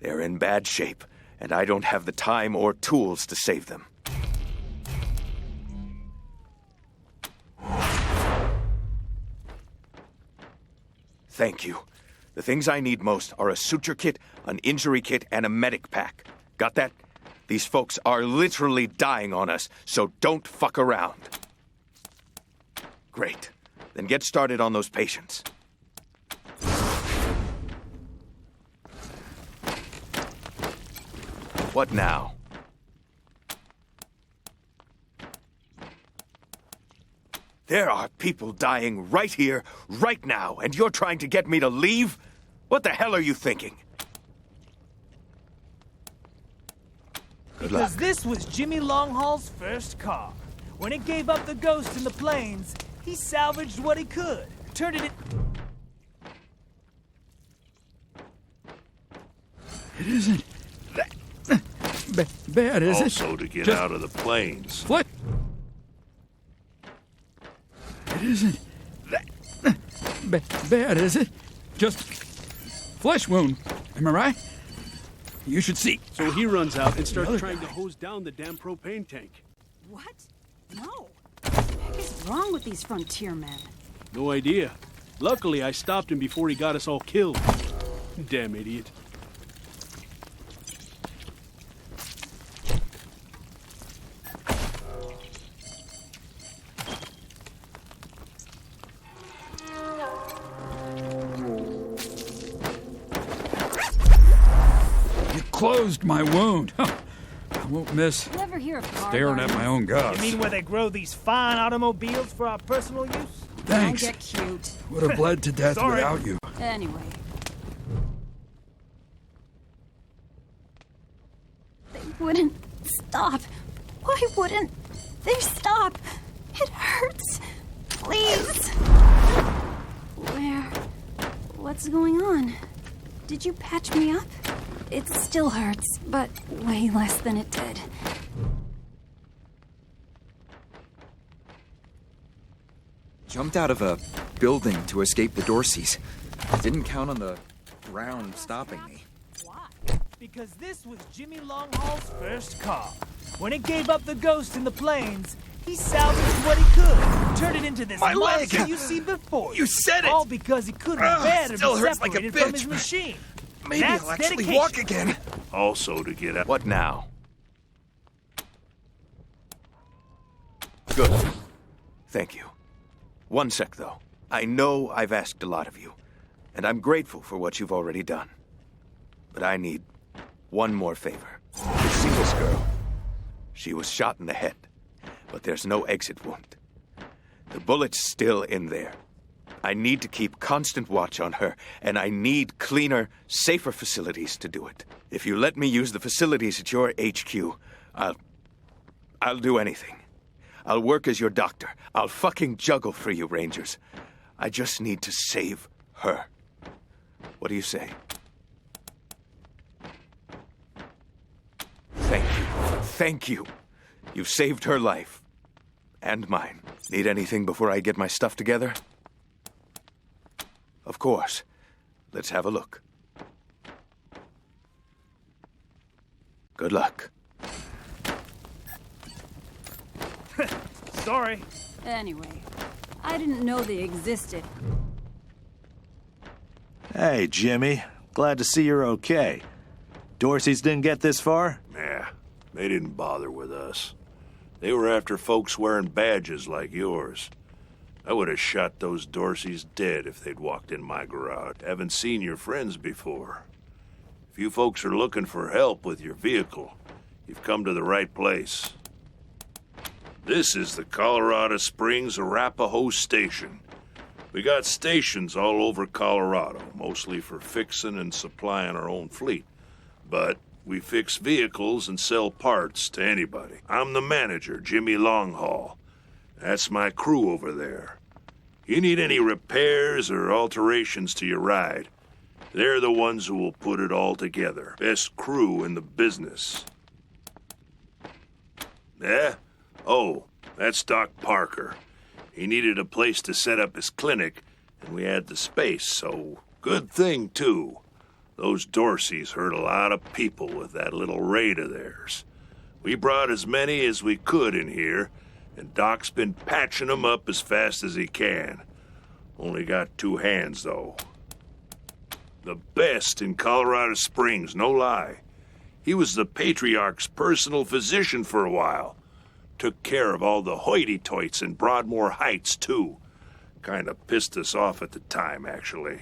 They're in bad shape, and I don't have the time or tools to save them. Thank you. The things I need most are a suture kit, an injury kit, and a medic pack. Got that? These folks are literally dying on us, so don't fuck around. Great. Then get started on those patients. What now? There are people dying right here, right now, and you're trying to get me to leave? What the hell are you thinking? Good luck. Because this was Jimmy Longhaul's first car. When it gave up the ghost in the plains, he salvaged what he could, turned it in... It isn't bad, is it? Also to get Just out of the plains. What? It isn't that bad, is it? Just flesh wound. Am I right? You should see. So he runs out and starts Another trying guy. to hose down the damn propane tank. What? No. What is wrong with these frontier men? No idea. Luckily, I stopped him before he got us all killed. Damn idiot. You closed my wound. I won't miss You ever hear of car staring at my own guts. You mean where they grow these fine automobiles for our personal use? Thanks. Don't get cute. Would have bled to death Sorry. without you. Anyway. They wouldn't stop. Why wouldn't they stop? It hurts. Please. What's going on? Did you patch me up? It still hurts, but way less than it did. Jumped out of a building to escape the Dorseys. Didn't count on the ground stopping me. Because this was Jimmy Longhaul's first car. When it gave up the ghost in the plains, he salvaged what he could, turned it into this My monster leg! you see before You said it! All because he couldn't bear to still be hurts like a separated from bitch. his machine. Maybe That's I'll actually dedication. walk again. Also to get out. What now? Good. Thank you. One sec, though. I know I've asked a lot of you, and I'm grateful for what you've already done. But I need one more favor. You see this girl? She was shot in the head, but there's no exit wound. The bullet's still in there. I need to keep constant watch on her, and I need cleaner, safer facilities to do it. If you let me use the facilities at your HQ, I'll do anything. I'll work as your doctor. I'll fucking juggle for you, Rangers. I just need to save her. What do you say? Thank you. Thank you. You've saved her life. And mine. Need anything before I get my stuff together? Of course. Let's have a look. Good luck. Sorry. Anyway, I didn't know they existed. Hey, Jimmy. Glad to see you're okay. Dorsey's didn't get this far? Yeah, they didn't bother with us. They were after folks wearing badges like yours. I would have shot those Dorseys dead if they'd walked in my garage. Haven't seen your friends before. If you folks are looking for help with your vehicle, you've come to the right place. This is the Colorado Springs Arapahoe Station. We got stations all over Colorado, mostly for fixing and supplying our own fleet. But we fix vehicles and sell parts to anybody. I'm the manager, Jimmy Longhaul. That's my crew over there. You need any repairs or alterations to your ride, they're the ones who will put it all together. Best crew in the business. Yeah? Oh, that's Doc Parker. He needed a place to set up his clinic, and we had the space, so good thing, too. Those Dorseys hurt a lot of people with that little raid of theirs. We brought as many as we could in here, and Doc's been patching them up as fast as he can. Only got 2 hands, though. The best in Colorado Springs, no lie. He was the Patriarch's personal physician for a while. Took care of all the hoity-toits in Broadmoor Heights, too. Kinda pissed us off at the time, actually.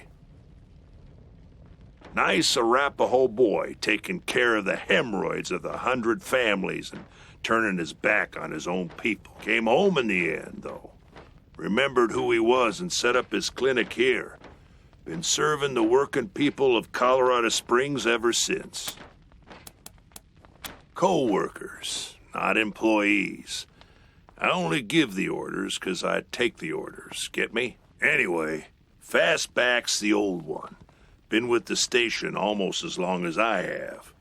Nice Arapahoe boy, taking care of the hemorrhoids of the 100 families and turning his back on his own people. Came home in the end, though. Remembered who he was and set up his clinic here. Been serving the working people of Colorado Springs ever since. Co-workers, not employees. I only give the orders 'cause I take the orders, get me? Anyway, Fastback's the old one. Been with the station almost as long as I have.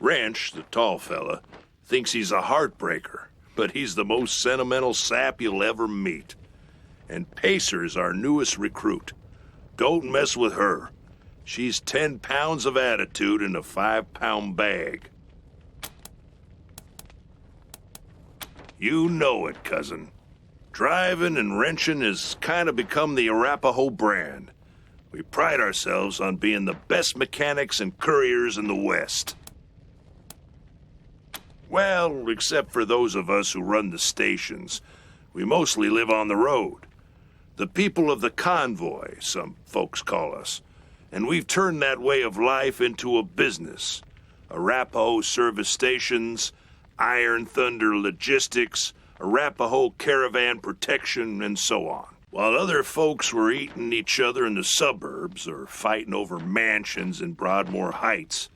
Wrench, the tall fella, thinks he's a heartbreaker, but he's the most sentimental sap you'll ever meet. And Pacer's our newest recruit. Don't mess with her. She's 10 pounds of attitude in a 5-pound bag. You know it, cousin. Driving and wrenching has kind of become the Arapaho brand. We pride ourselves on being the best mechanics and couriers in the West. Well, except for those of us who run the stations. We mostly live on the road. The people of the convoy, some folks call us. And we've turned that way of life into a business. Arapaho Service Stations, Iron Thunder Logistics, Arapaho Caravan Protection, and so on. While other folks were eating each other in the suburbs or fighting over mansions in Broadmoor Heights,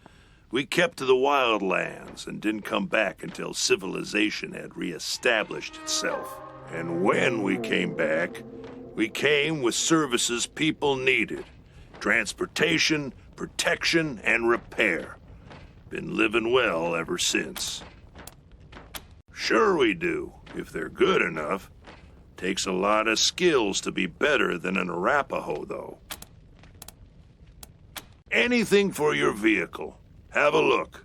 we kept to the wildlands and didn't come back until civilization had reestablished itself. And when we came back, we came with services people needed. Transportation, protection, and repair. Been living well ever since. Sure we do, if they're good enough. Takes a lot of skills to be better than an Arapaho, though. Anything for your vehicle. Have a look.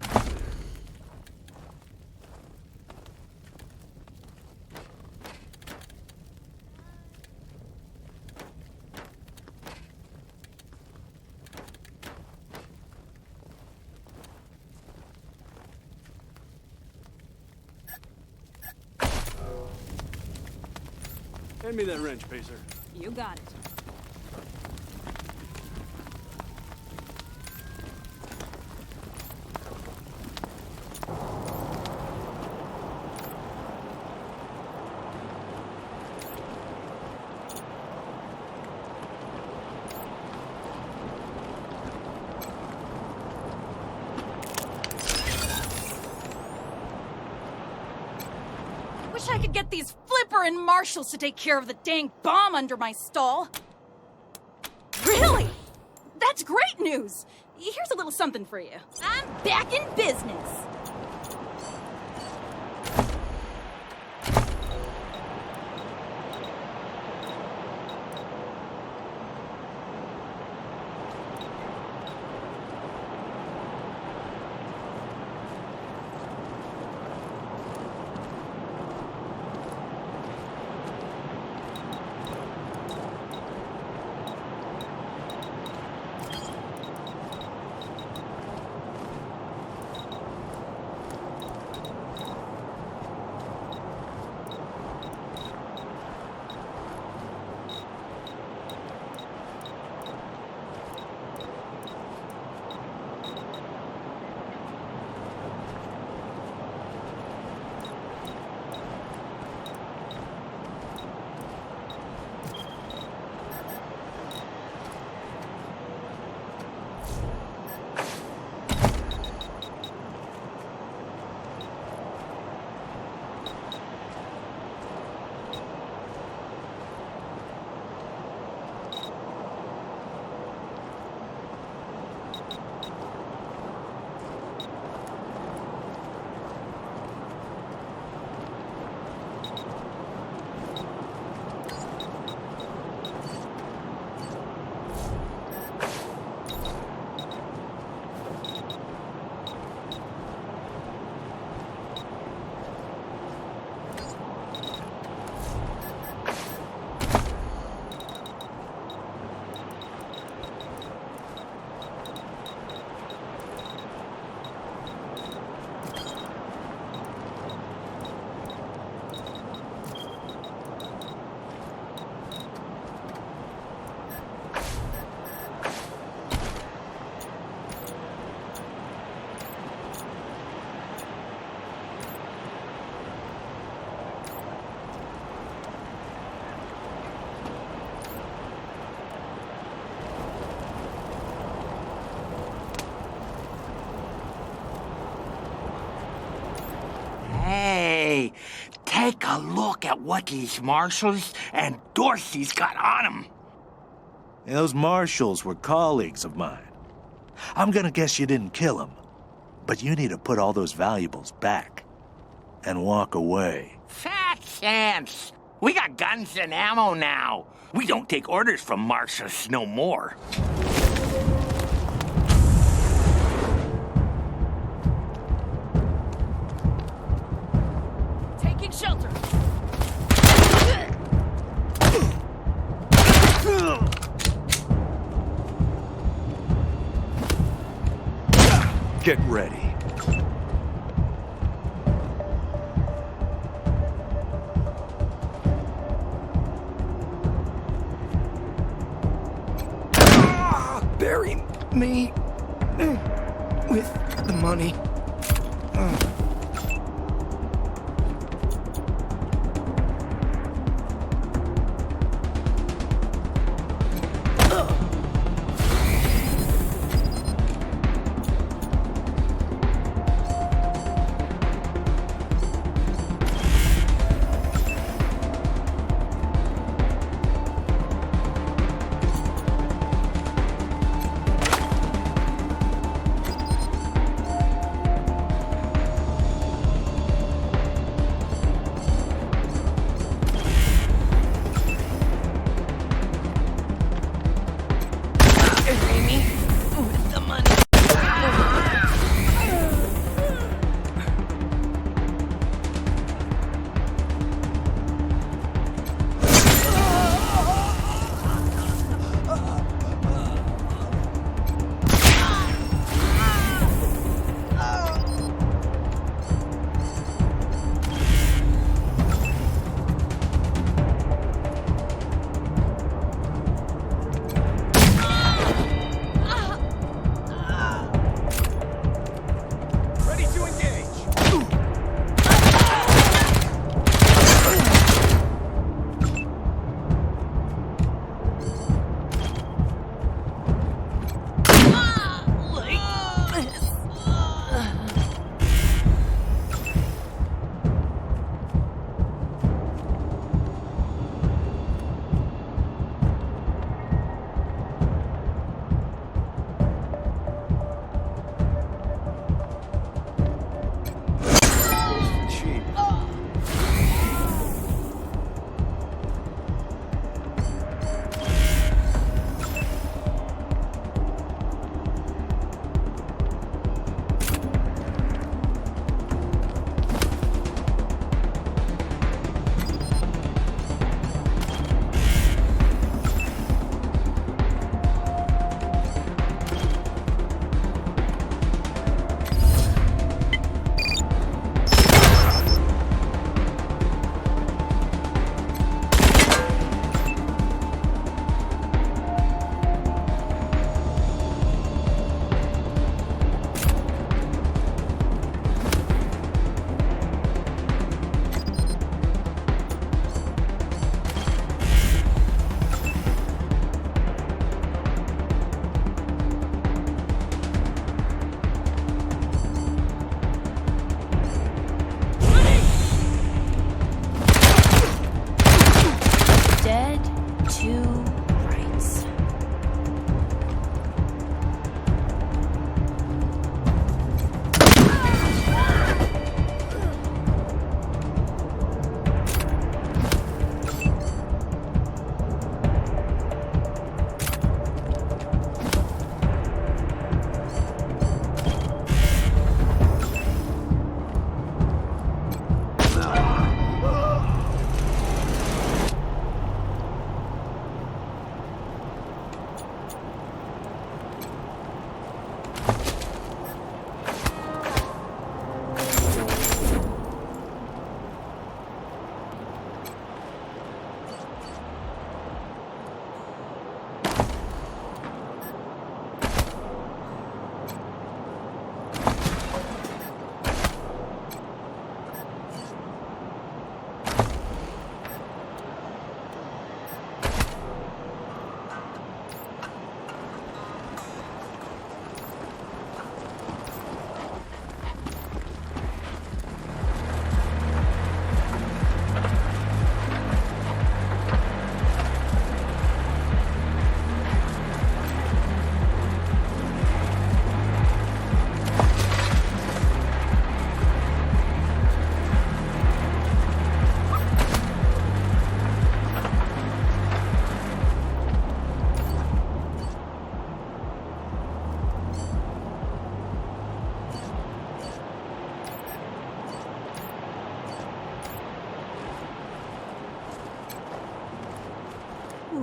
Hand me that wrench, Pacer. You got it. Wish I could get these Flipper and Marshals to take care of the dang bomb under my stall. Really? That's great news! Here's a little something for you. I'm back in business. Hey, take a look at what these Marshals and Dorsey's got on them. Those Marshals were colleagues of mine. I'm gonna guess you didn't kill them. But you need to put all those valuables back and walk away. Fat chance! We got guns and ammo now. We don't take orders from marshals no more. Taking shelter. Get ready. Bury me with the money.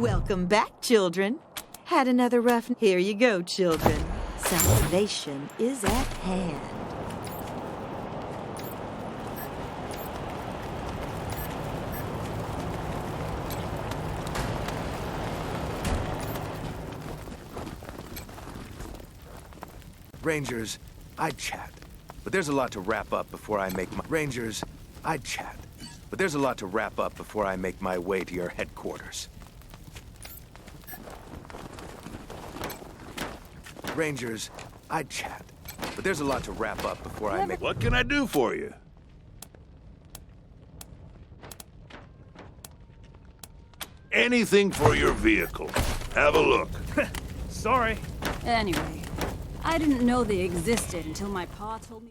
Welcome back, children. Had another rough... Here you go, children. Salvation is at hand. Rangers, I'd chat. But there's a lot to wrap up before I make my... Rangers, I'd chat. But there's a lot to wrap up before I make my way to your headquarters. Rangers, I'd chat. But there's a lot to wrap up before I make... What can I do for you? Anything for your vehicle. Have a look. Sorry. Anyway, I didn't know they existed until my pa told me.